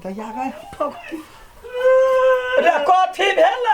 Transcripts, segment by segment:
तो या गए रे कथी भेल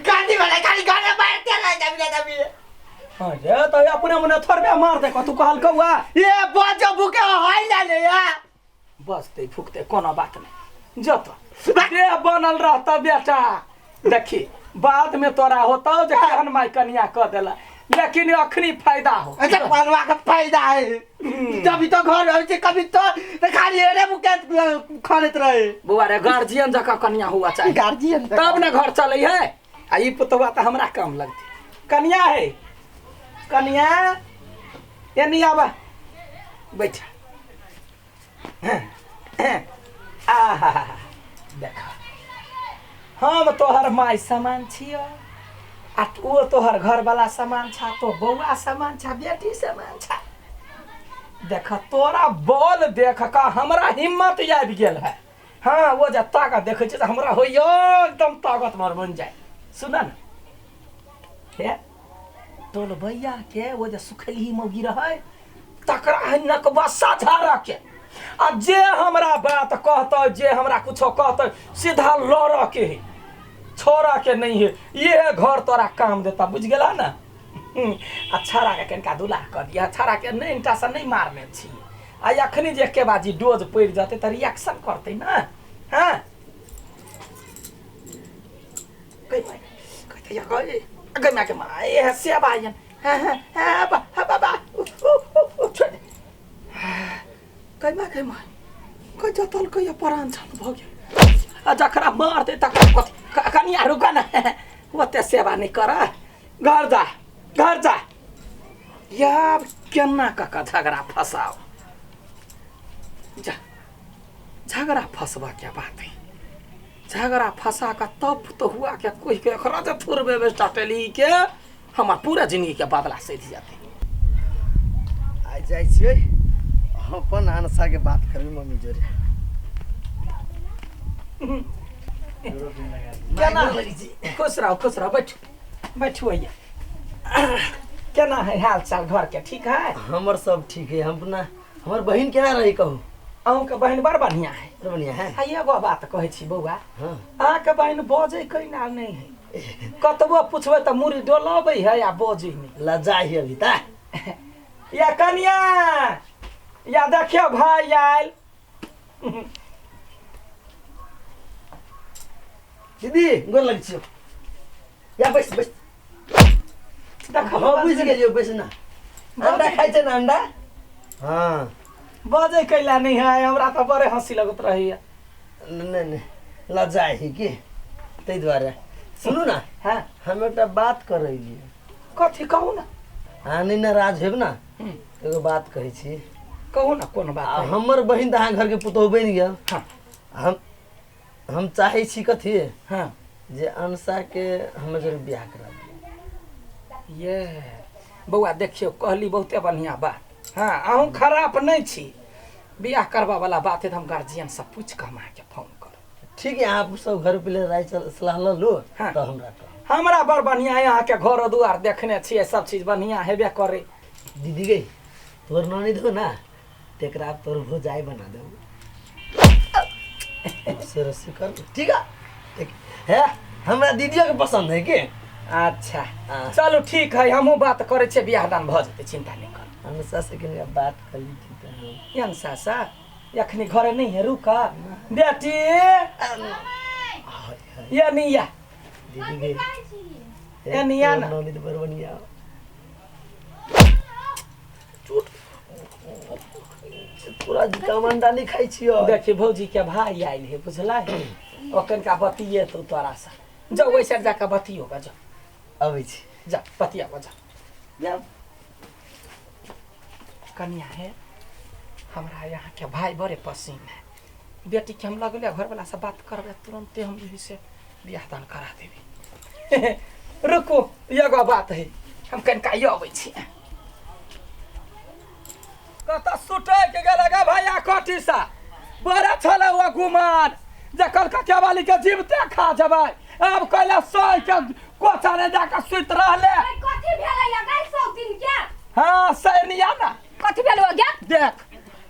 गाड़ी वाला गाड़ी गाड़ी मारते रह जमीन जमीन अरे तो अपने मने थोड़बे मार दे तू कहल कौआ ये बजो भूखे हाय ना ले या बसते फुकते कोनो बात नहीं जत रे बनल रहता बेटा देखी बाद में तोरा होता जे कहन माई कन्या क देला लेकिन अखनी फायदा हो अच्छा बनवा का फायदा है जब तो घर है कभी तो खाली रे मुके खानेत रहे बुआ रे गार्जियन जका कन्या हुआ चाहिए गार्जियन तब ना घर चले है आ ई पुतवा त हमरा काम लगती कन्या है कन्या ये नहीं आवा बैठा आहा देखा हम तोहर माई समान छियो आ वो तोहर घर वाला सामान छा तो बउआ सामान छा बेटी सामान छा देख तोरा बल देख का हमरा हिम्मत आबि गेल है हाँ वो जे ताकत देखे छ हमरा हो एकदम ताकतवर बन जाए सुन न हे तोल भैया के वो जे सुखली मौगी रहे तकरा नकबसा झाड़ के आ जे हमरा बात कहतो जे हमरा कुछो कहतो सीधा लड़ के है छोरा के नहीं है ये घर तोरा काम देता बुझ गेला ना छाड़ा के कनिका दुला कर दिया छाड़ा के नहीं इंटा से नहीं मारने छी आ अखनी जे के बाजी डोज पड़ जाते त रिएक्शन करते ना हां कहते या गई के माए है से बायन हां बाबा कई माए कई जतल कई परान छन भ गेल आ जखरा मार दे तक कनिया रुका ना ओते सेवा नहीं कर घर जा यार केना का झगड़ा फसाओ जा झगड़ा फसवा क्या बात है झगड़ा फंसा का तब तो हुआ क्या कोई के खराज थुरबे में स्टार्टली के हमार पूरा जिंदगी के बादला से दी जाते आ जाय छै अपन आनसा के बात करबी मम्मी जोरे क्या ना खुश रहो बैठो आइए केना है हाल चाल घर के ठीक है हमर सब ठीक है हम अपना हमर बहन केना रही कहू अहूँ के बहन बड़ बढ़िया है बढ़िया है एगो बात कहै छी बौआ हां अहाँ के बहन बजे कैना नहीं है कतबो पूछबे त मुरी डोलाबै है या बजे नहीं लजा ही अभी ता या कन्या या देखियो भाई आयल दीदी गोर लग छियो या बस देखो हम बुझ गेलियो बस ना अंडा खाइ छै ना अंडा हां बजे कैला नहीं है हमरा तो बड़े हंसी लगत रही है नहीं लजा ही के तै द्वारा सुनु ना हां हम एकटा बात करैली कथी कहू ना हां नहीं ना राज हेब ना एगो बात कहै छी कहू ना कोन बात है हमर बहिन त अहाँ घर के पुतोह बनि गेल हां हम चाहे छी कथी हां जे अनसा के हम जरूर बियाह करा दी ये बौआ देखियो कहली बहुते बढ़िया बात हाँ अहूँ खराब नहीं छी बियाह करवा वाला बात है तो हम गार्जियन से पूछ के हम के फोन करो ठीक है आप सब घर पे ले राय सलाह ल लो हाँ। तो हमरा बड़ बढ़िया है यहाँ के घर दुआर देखने छिए सब चीज बढ़िया हेबे करे दीदी गई तोर ननद हो ना तेकरा तोर हो जाए बना दे रस्सी कर ठीक है हमरा दीदियों के पसंद है के अच्छा चलो ठीक है हमहू बात करे छे बियाह दान भ जते चिंता नहीं कर अनसा से के बात कर ली थी तो अनसा सा अखनी घरे नहीं है रुका बेटी ये निया दीदी गई ए निया ना ननद बड़ बढ़िया चूट पूरा कमंडा नहीं खाई छियो देखी भौजी के भाई आइल है बुझला है ओकन का बतिये तो तोरा सा जाओ वैसे जाकर बतियो का जाओ अबै छी जा बतिया को जा जा कन्या है हमरा यहाँ के भाई बड़े पसीन है बेटी के हम लगले घर वाला से बात करबे तुरंत हम यही से बियाह दान करा देबे रुको एगो बात है हम कनका यो अबै छी कत सुटे के गेलगा भैया कठी सा बड़ा छले हुआ गुमान जकर कटिया वाली के जीवते खा जबै अब कहला सोई के कोठा ने जाके सुत रहले कथि भेलै या गाय सौ दिन के हां सैनिया ना कथि भेलै गया देख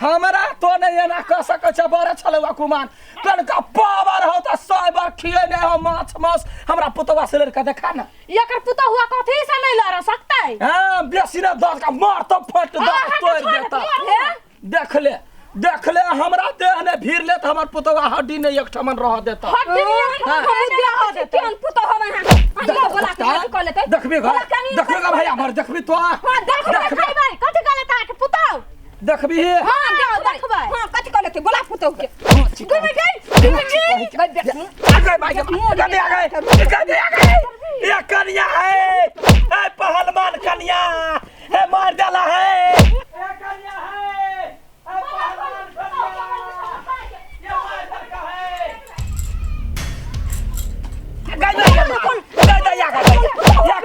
हमरा तो नहीं एना कह सकै छ बड़ा छले हुआ गुमान कनका पावर हो त 100 बार खिए ने हो माछ मांस हमरा पुतवा से लड़का देखा ना एकर पुता हुआ कथी से नहीं लड़ सकता है हां बेसी ना दस का मार तो फट दांत तोड़ देता देख ले हमरा देह ने भीड़ ले त हमर पुतवा हड्डी ने एक ठमन रह देता हड्डी नहीं हम देह देते हम पुता हो यहाँ बोला कर लेते देखबे भाई हमर देखबी तो हां देखबे भाई कथी कर लेता है पुता देखबी हां देखबे हां कथी कर लेते बोला पुता के ये कन्या है ए पहलवान कन्या ए मार डाला है ए कन्या है ए पहलवान कन्या ये मार डाला है ये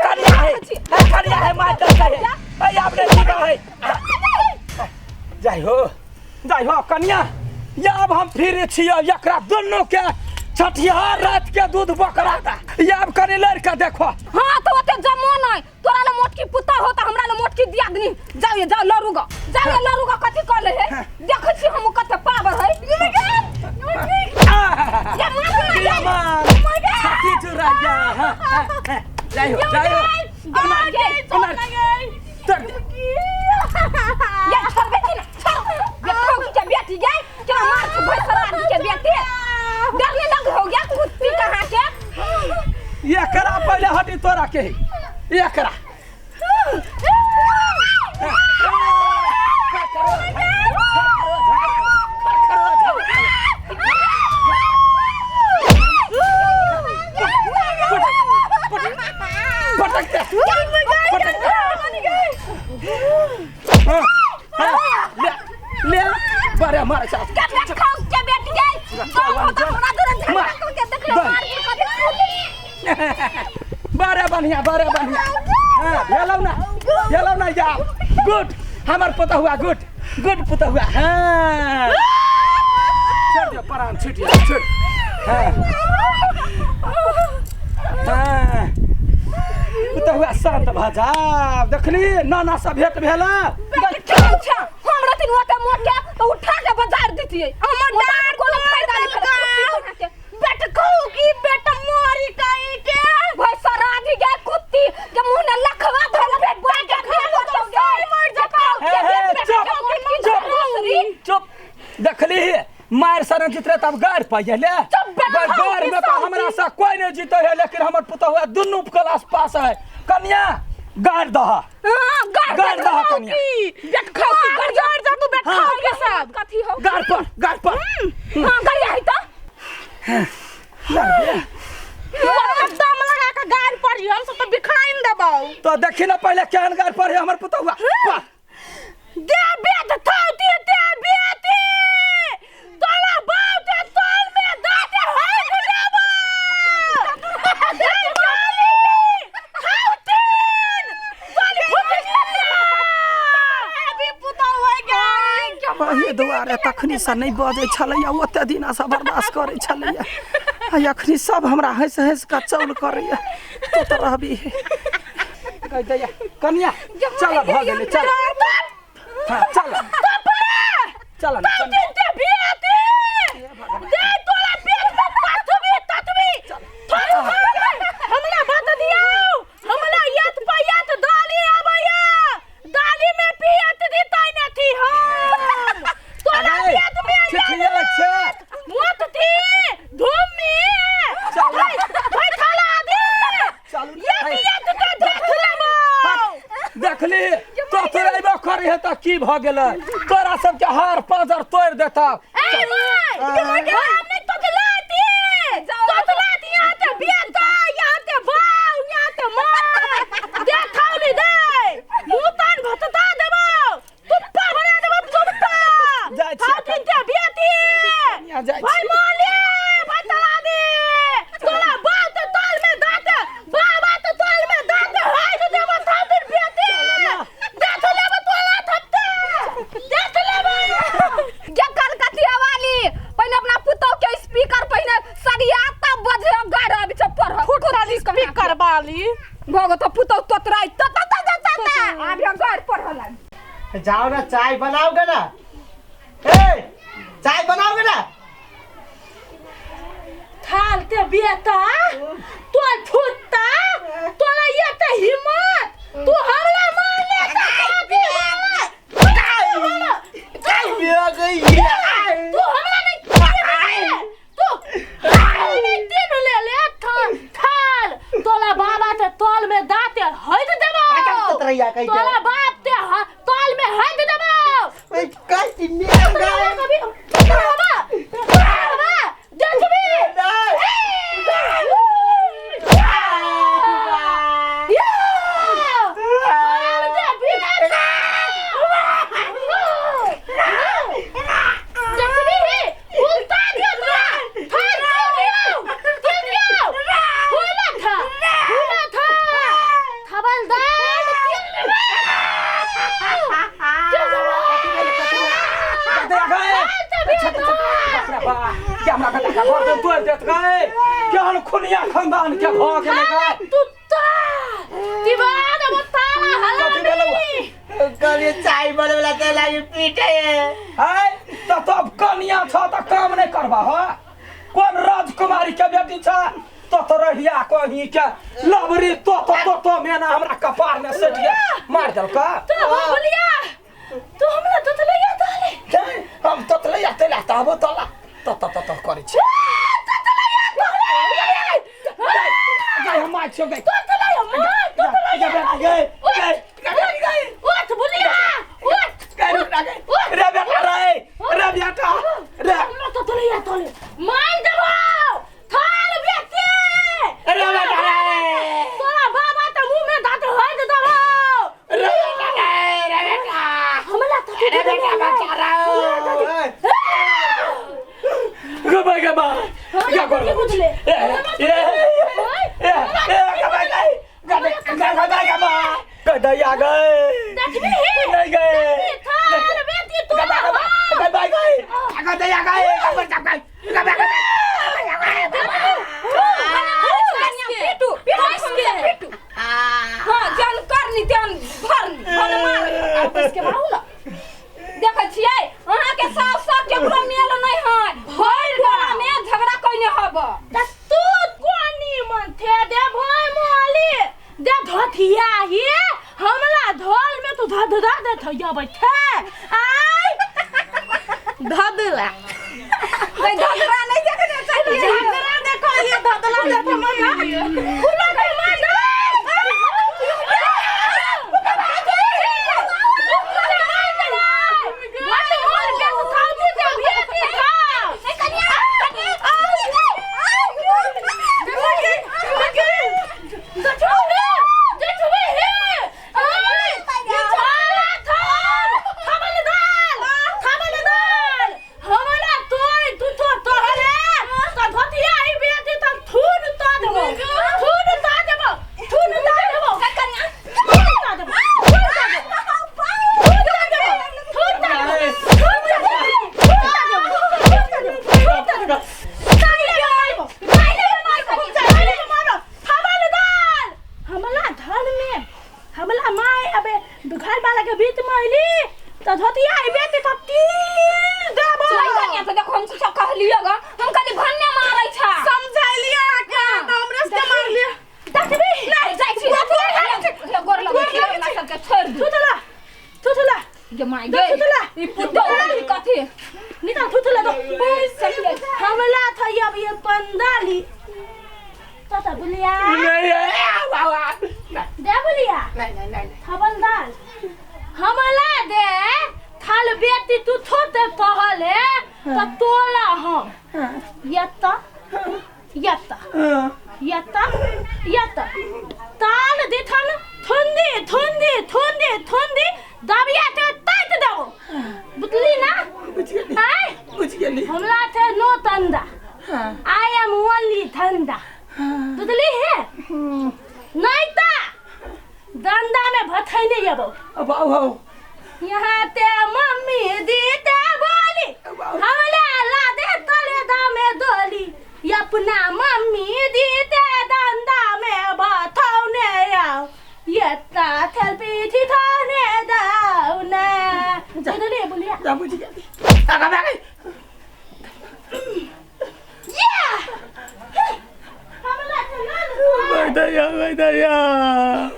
कन्या है मार डाला है ए आपने देखा है जाय हो कन्या या अब हम फिर छियो एकरा दोनों के छठियार रात के दूध बकरा दा या अब कने लड़का देखो हां तो ओते जमो नहीं तोरा ले मोटकी पुता होता हमरा ले मोटकी दियादनी जाओ लरूगा कथी कर ले है देखै छी हम कते पावर है ये मार छाती चुरा जा जाय हो ये छोड़ बेटी ना छोड़ ये खोगी के बेटी गई क्या मार के भैसरा के बेटी डरने लग हो गया कुत्ती कहां के ये करा पहले हटी तोरा के ये करा ले बारे मारे साथ के बेटी गई बारे बढ़िया हां भेलौ ना जा गुड हमर पता हुआ गुड पता हुआ हां छोड़ दे परान छोड़ हां पता हुआ शांत भजा देखली नाना सब भेट भेला हमरा तीन ओटे मोटे तो उठा के बाजार देतिए हमर डार कोनो फायदा नहीं करत बेट कहूगी बेटा मोरी काई के भैसरा दी गए कुत्ती के मुंह ने लखवा धल बेट बाजा खा तो गई मर जा चुप देखली मार सरन चित्र तब गाड़ पाइए ले गाड़ में तो हमरा से कोई नहीं जीते है लेकिन हमर पुता हुआ दोनों क्लास पास है कन्या गाड़ दहा गाड़ दहा कन्या बेट खाओगी गाड़ जा तू बेट खाओगी सब कथी हो गाड़ पर हां गाड़ी है तो दम लगा के गाड़ पर हम सब तो बिखाइन देबौ तो देखी ना पहले केहन गाड़ पर है हमर पुता हुआ दे बेट थाउती दे बेटी तोला बात है तोल में दाते है देबो दे माली थाउतीन तोली फुटिया अभी पुता होय गई ये दुआरे तखनी से नहीं बजे छलैया ओते दिना से बर्दाश्त करे छलैया आ अखनी सब हमरा हंस का चौल करैया तो रहबी कह दैया कन्या चल भ गेले चल हां चल ना दे बेटी दे तोला पेट में ततवी हमरा बात दियो हमरा यत पयत दाली आबैया दाली में पियत दितै नथी हम तोला पेट में छिछिया छे मत थी धूम में चल भाई खाला दे चल यत तो देख लेबो देखली तो तोरेबो करे है त की भ गेलै तोरा सब के हार पाजर तोड़ देता ए माय हमने तो गलाती तो गलाती यहां ते बेटा यहां ते बाऊ यहां ते मां देखावली दे मुतन भतता देबो तुप्पा बना देबो तुप्पा जाय छी खातिन ते बेटी या जाय भाई माले बतला दे तोला बाऊ ते तोल में दाते बाबा ते तोल में दाते हाय तो देबो खातिन बेटी देख लेबो तोला थपते देख लेबो क्या कर कथिया वाली पहले अपना पुतो के स्पीकर पहले सरिया तब बजे गाड़ा बिच पर फुटराली स्पीकर वाली भगो तो पुतो ततराई त आबिया गाड़ पर हला जाओ ना चाय बनाओगे ना ए चाय बनाओगे ना बेटा तोल फुटता तोला येते हिम्मत तू हमरा मारने का बिया गई तू हमरा नहीं तू नहीं तीन ले थाल तोला बाबा ते तोल में दाते हद देबो ततरैया कहि तोला बाप ते तोल में हद देबो ओए काटी मेरा कभी बाबा जल्दी खुनिया खानदान के भाग में गए तुत्ता दीवार वो ताला हला गले चाय बनवला त लागि पीटे है तो अब कन्या छ त काम नहीं करबा हो कौन राजकुमारी के बेटी छ तो रहिया कहीं के लबरी तो मेना हमरा कपार में सट गया मार दल का तो बोलिया तू हमरा तो लइया ताले हम तो लइया तेला तब तला तो करे छी गए हम मार छो गए तो लइया मार तो लइया गए उठ बोलिया उठ गए रे बेटा रे हमरा तो लइया ताले मार देबो थाल बेटी रे बेटा रे तोरा बाबा त मुंह में दांत हद देबो रे बेटा हमरा तो रे बेटा बचा रहा गबा क्या कर बुझले गदया गए नहीं गए थाल बेटी तो गदया गए पिटू हां जान करनी त्यान भरनी भर मार इसके मारू ना देखै छियै अहाँ के साफ साफ केकरो मेल नहीं है भर घोड़ा में झगड़ा कइने हब तू कोनी मन थे दे भाई मोली दे धथिया ही हमला धोल में तू धधदा दे थया बैठे आई धदला झगड़ा नहीं देखने चाहिए झगड़ा देखो ये धदला देख मना खुला के मार यहाँ ते मम्मी दी ते बोली हमला ला दे तले दा में दोली अपना मम्मी दी ते दंदा में बथौने आओ ये ता थल पीठी थाने दाओ ना जल्दी बोलिया जा बुझ गया आ गई गई दया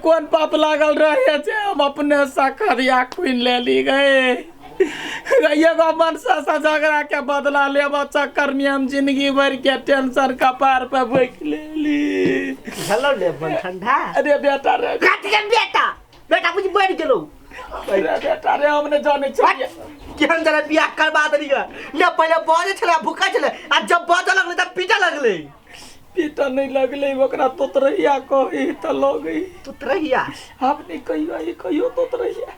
कौन पाप लागल रहे छे हम अपने सखरिया खुइन ले ली गए एगो मनसा से झगड़ा के बदला लेब चक्कर में हम जिंदगी भर के टेंशन कपार पे बैठ लेली हेलो ले बन ठंडा अरे बेटा रे काट के बेटा बेटा कुछ बढ़ गेलो अरे बेटा रे हमने जाने चाहिए केहन जरा बियाह करबा देली ग ले पहले बाजे छले भूखा छले आ जब बाजे लगले त पीटा लगले पीटा नहीं लगले ओकरा तोतरैया कही त लगई तुतरहिया आपने कहियो तोतरैया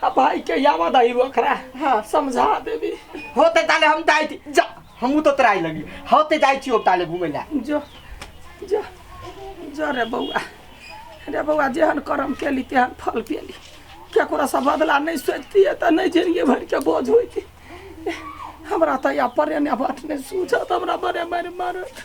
अब भाई के याद आई ओकरा हां समझा देबी होते ताले हम जाई थी जा हमू तो तराई लगी होते जाई छी ताले घुमे ला जो जो जो रे बउआ जेहन कर्म केली तेहन फल पेली केकरा से बदला नहीं सोचती है त नहीं जिंदगी भर के बोझ होती हमरा त या परे ने बात नहीं सूझत हमरा बड़े मारे मारत